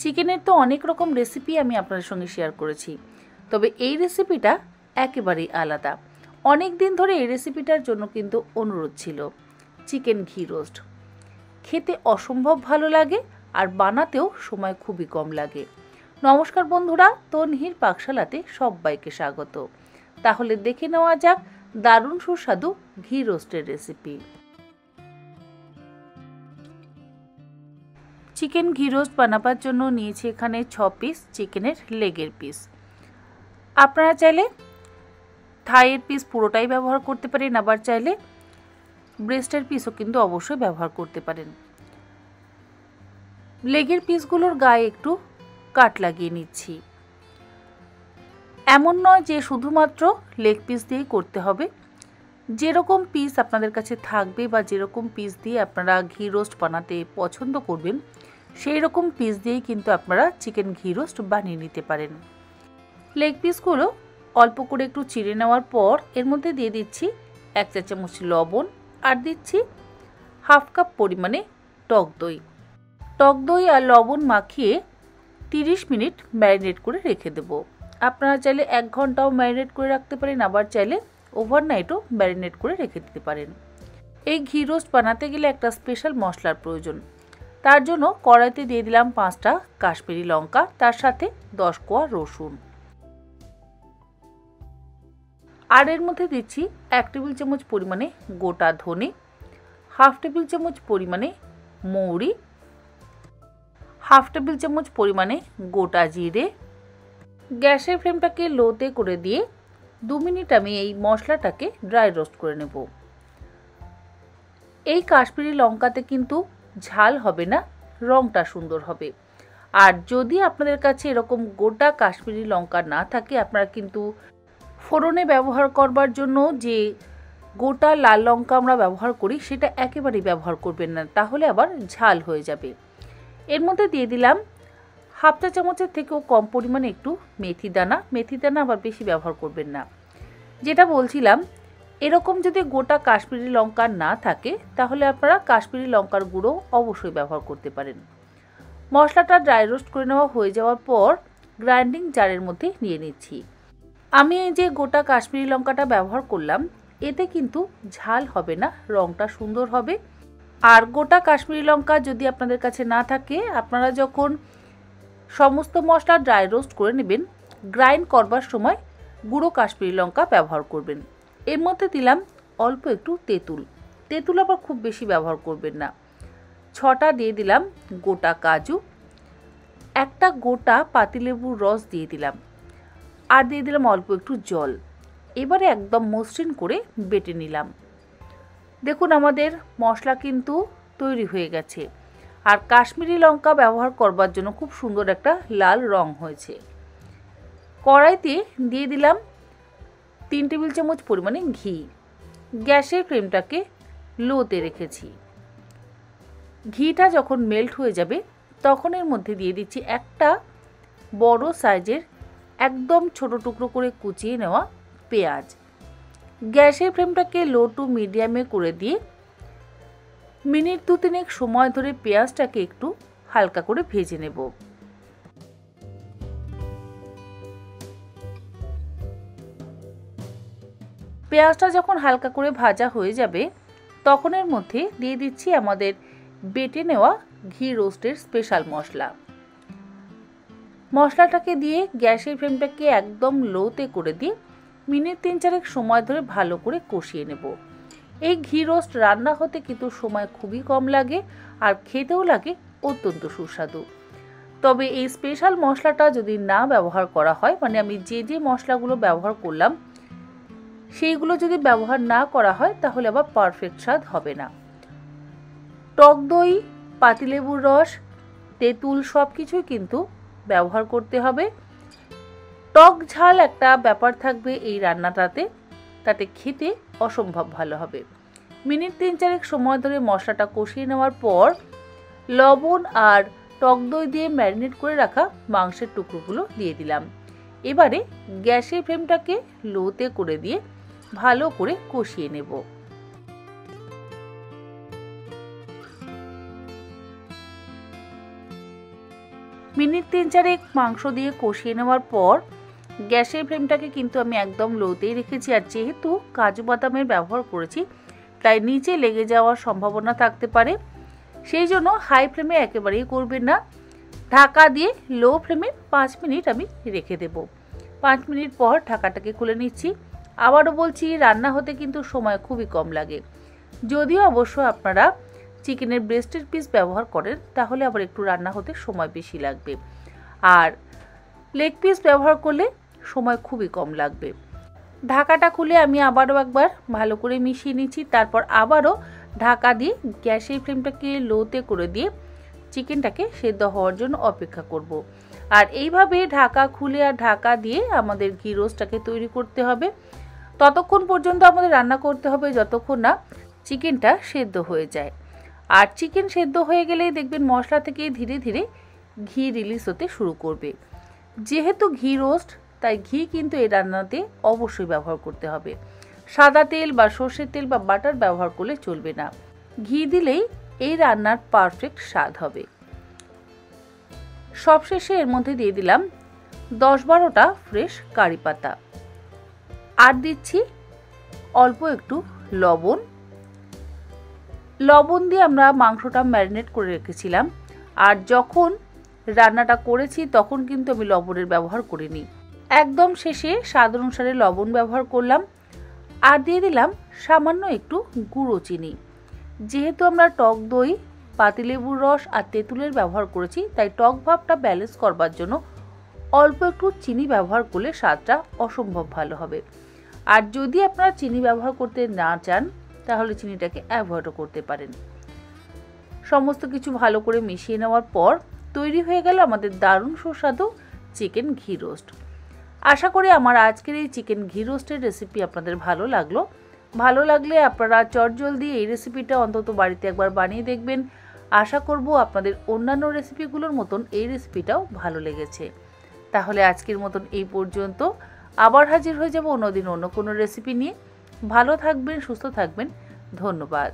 চিকেনের তো অনেক রকম রেসিপি আমি আপনাদের সঙ্গে শেয়ার করেছি, তবে এই রেসিপিটা একেবারেই আলাদা। অনেক দিন ধরে এই রেসিপিটার জন্য কিন্তু অনুরোধ ছিল। চিকেন ঘি রোস্ট খেতে অসম্ভব ভালো লাগে আর বানাতেও সময় খুবই কম লাগে। নমস্কার বন্ধুরা, তনহির পাকশালাতে সবাইকে স্বাগত। তাহলে দেখে নেওয়া যাক দারুণ সুস্বাদু ঘি রোস্টের রেসিপি। চিকেন ঘি রোস্ট বানাবার জন্য নিয়েছি এখানে 6 পিস চিকেনের লেগের পিস। আপনারা চাইলে থাইয়ের পিস পুরোটাই ব্যবহার করতে পারেন, আবার চাইলে ব্রেস্টের পিসও কিন্তু অবশ্যই ব্যবহার করতে পারেন। লেগের পিসগুলোর গায়ে একটু কাট লাগিয়ে নিচ্ছি। এমন নয় যে শুধুমাত্র লেগ পিস দিয়েই করতে হবে, যেরকম পিস আপনাদের কাছে থাকবে বা যেরকম পিস দিয়ে আপনারা ঘি রোস্ট বানাতে পছন্দ করবেন সেই রকম পিস দিয়েই কিন্তু আপনারা চিকেন ঘি রোস্ট বানিয়ে নিতে পারেন। লেগ পিসগুলো অল্প করে একটু চিড়ে নেওয়ার পর এর মধ্যে দিয়ে দিচ্ছি 1 চা চামচ লবণ আর দিচ্ছি হাফ কাপ পরিমাণে টক দই। টক দই আর লবণ মাখিয়ে 30 মিনিট ম্যারিনেট করে রেখে দেব। আপনারা চাইলে 1 ঘন্টাও ম্যারিনেট করে রাখতে পারেন, আবার চাইলে ওভারনাইটও ম্যারিনেট করে রেখে দিতে পারেন। এই ঘি রোস্ট বানাতে গেলে একটা স্পেশাল মশলার প্রয়োজন। তার জন্য কড়াইতে দিয়ে দিলাম 5টা কাশ্মীরি লঙ্কা, তার সাথে 10 কোয়া রসুন। আর এর মধ্যে দিচ্ছি 1 টেবিল চামচ পরিমাণে গোটা ধনে, হাফ টেবিল চামচ পরিমাণে মৌরি, হাফ টেবিল চামচ পরিমাণে গোটা জিরে। গ্যাসের ফ্লেমটাকে লোতে করে দিয়ে 2 মিনিট আমি এই মশলাটাকে ড্রাই রোস্ট করে নেব। এই কাশ্মীরি লঙ্কাতে কিন্তু ঝাল হবে না, রংটা সুন্দর হবে। আর যদি আপনাদের কাছে এরকম গোটা কাশ্মীরি লঙ্কা না থাকে, আপনারা কিন্তু ফোড়নে ব্যবহার করবার জন্য যে গোটা লাল লঙ্কা আমরা ব্যবহার করি সেটা একেবারেই ব্যবহার করবেন না, তাহলে আবার ঝাল হয়ে যাবে। এর মধ্যে দিয়ে দিলাম হাফ চা চামচের থেকেও কম পরিমাণে একটু মেথি দানা। মেথি দানা আবার বেশি ব্যবহার করবেন না। যেটা বলছিলাম, এরকম যদি গোটা কাশ্মীরি লঙ্কা না থাকে তাহলে আপনারা কাশ্মীরি লঙ্কার গুঁড়ো অবশ্যই ব্যবহার করতে পারেন। মশলাটা ড্রাই রোস্ট করে নেওয়া হয়ে যাওয়ার পর গ্রাইন্ডিং জারের মধ্যে নিয়ে নিচ্ছি। আমি এই যে গোটা কাশ্মীরি লঙ্কাটা ব্যবহার করলাম, এতে কিন্তু ঝাল হবে না, রংটা সুন্দর হবে। আর গোটা কাশ্মীরি লঙ্কা যদি আপনাদের কাছে না থাকে, আপনারা যখন সমস্ত মশলা ড্রাই রোস্ট করে নেবেন, গ্রাইন্ড করবার সময় গুঁড়ো কাশ্মীরি লঙ্কা ব্যবহার করবেন। এর মধ্যে দিলাম অল্প একটু তেঁতুল। তেঁতুল আবার খুব বেশি ব্যবহার করবেন না। 6টা দিয়ে দিলাম গোটা কাজু, একটা গোটা পাতিলেবুর রস দিয়ে দিলাম, আর দিয়ে দিলাম অল্প একটু জল। এবারে একদম মসৃণ করে বেটে নিলাম। দেখুন আমাদের মশলা কিন্তু তৈরি হয়ে গেছে, আর কাশ্মীরি লঙ্কা ব্যবহার করবার জন্য খুব সুন্দর একটা লাল রং হয়েছে। কড়াইতে দিয়ে দিলাম 3 টেবিল চামচ পরিমাণে ঘি। গ্যাসের ফ্লেমটাকে লোতে রেখেছি। ঘিটা যখন মেল্ট হয়ে যাবে তখন এর মধ্যে দিয়ে দিচ্ছি একটা বড় সাইজের একদম ছোট টুকরো করে কুচিয়ে নেওয়া পেঁয়াজ। গ্যাসের ফ্লেমটাকে লো টু মিডিয়ামে করে দিয়ে মিনিট 2-3 সময় ধরে পেঁয়াজটাকে একটু হালকা করে ভেজে নেব। পেঁয়াজটা যখন হালকা করে ভাজা হয়ে যাবে তখন এর মধ্যে দিয়ে দিচ্ছি আমাদের বেটে নেওয়া ঘি রোস্টের স্পেশাল মশলা। মশলাটাকে দিয়ে গ্যাসের ফ্লেমটাকে একদম লোতে করে দিয়ে মিনিট 3-4 সময় ধরে ভালো করে কষিয়ে নেব। এই ঘি রোস্ট রান্না হতে কিন্তু সময় খুবই কম লাগে আর খেতেও লাগে অত্যন্ত সুস্বাদু। তবে এই স্পেশাল মশলাটা যদি না ব্যবহার করা হয়, মানে আমি যে মশলাগুলো ব্যবহার করলাম সেইগুলো যদি ব্যবহার না করা হয় তাহলে আবার পারফেক্ট স্বাদ হবে না। টক দই, পাতিলেবুর রস, তেঁতুল সব কিছুই কিন্তু ব্যবহার করতে হবে। টক ঝাল একটা ব্যাপার থাকবে এই রান্নাটাতে, তাতে খেতে অসম্ভব ভালো হবে। মিনিট 3-4 সময় ধরে মশলাটা কষিয়ে নেওয়ার পর লবণ আর টক দই দিয়ে ম্যারিনেট করে রাখা মাংসের টুকরোগুলো দিয়ে দিলাম। এবারে গ্যাসের ফ্লেমটাকে লোতে করে দিয়ে ভালো করে কষিয়ে নেব। মিনিট 3-4 মাংস দিয়ে কষিয়ে নেওয়ার পর গ্যাসের ফ্লেমটাকে কিন্তু আমি একদম লোতেই রেখেছি। আর যেহেতু কাজু বাদামের ব্যবহার করেছি তাই নিচে লেগে যাওয়ার সম্ভাবনা থাকতে পারে, সেই জন্য হাই ফ্লেমে একেবারেই করবেন না। ঢাকা দিয়ে লো ফ্লেমে 5 মিনিট আমি রেখে দেব। 5 মিনিট পর ঢাকাটাকে খুলে নিচ্ছি। আবারও বলছি, রান্না হতে কিন্তু সময় খুবই কম লাগে। যদিও অবশ্য আপনারা চিকেনের ব্রেস্টের পিস ব্যবহার করেন তাহলে আবার একটু রান্না হতে সময় বেশি লাগবে, আর লেগ পিস ব্যবহার করলে সময় খুবই কম লাগবে। ঢাকাটা খুলে আমি আবারও একবার ভালো করে মিশিয়ে নিচ্ছি। তারপর আবারও ঢাকা দিয়ে গ্যাসের ফ্লেমটাকে লোতে করে দিয়ে চিকেনটাকে সেদ্ধ হওয়ার জন্য অপেক্ষা করব। আর এইভাবে ঢাকা খুলে আর ঢাকা দিয়ে আমাদের ঘি রোস্টটাকে তৈরি করতে হবে। ততক্ষণ পর্যন্ত আমাদের রান্না করতে হবে যতক্ষণ না চিকেনটা সেদ্ধ হয়ে যায়। আর চিকেন সেদ্ধ হয়ে গেলেই দেখবেন মশলা থেকে ধীরে ধীরে ঘি রিলিজ হতে শুরু করবে। যেহেতু ঘি রোস্ট তাই ঘি কিন্তু এই রান্নাতে অবশ্যই ব্যবহার করতে হবে। সাদা তেল বা সর্ষের তেল বা বাটার ব্যবহার করলে চলবে না। ঘি দিলেই এই রান্নার পারফেক্ট স্বাদ হবে। সবশেষে এর মধ্যে দিয়ে দিলাম 10-12টা ফ্রেশ কারি পাতা, আর দিচ্ছি অল্প একটু লবণ। লবণ দিয়ে আমরা মাংসটা ম্যারিনেট করে রেখেছিলাম, আর যখন রান্নাটা করেছি তখন কিন্তু আমি লবণের ব্যবহার করিনি। একদম শেষে স্বাদ অনুসারে লবণ ব্যবহার করলাম, আর দিয়ে দিলাম সামান্য একটু গুঁড়ো চিনি। যেহেতু আমরা টক দই, পাতিলেবুর রস আর তেঁতুলের ব্যবহার করেছি তাই টক ভাবটা ব্যালেন্স করবার জন্য অল্প একটু চিনি ব্যবহার করলে স্বাদটা অসম্ভব ভালো হবে। আর যদি আপনারা চিনি ব্যবহার করতে না চান তাহলে চিনিটাকে অ্যাভয়েডও করতে পারেন। সমস্ত কিছু ভালো করে মিশিয়ে নেওয়ার পর তৈরি হয়ে গেল আমাদের দারুণ সুস্বাদু চিকেন ঘি রোস্ট। আশা করি আমার আজকের এই চিকেন ঘি রোস্টের রেসিপি আপনাদের ভালো লাগলো। ভালো লাগলে আপনারা চটজলদি এই রেসিপিটা অন্তত বাড়িতে একবার বানিয়ে দেখবেন। আশা করব আপনাদের অন্যান্য রেসিপিগুলোর মতন এই রেসিপিটাও ভালো লেগেছে। তাহলে আজকের মতন এই পর্যন্ত। আবার হাজির হয়ে যাব অন্যদিন অন্য কোনো রেসিপি নিয়ে। ভালো থাকবেন, সুস্থ থাকবেন। ধন্যবাদ।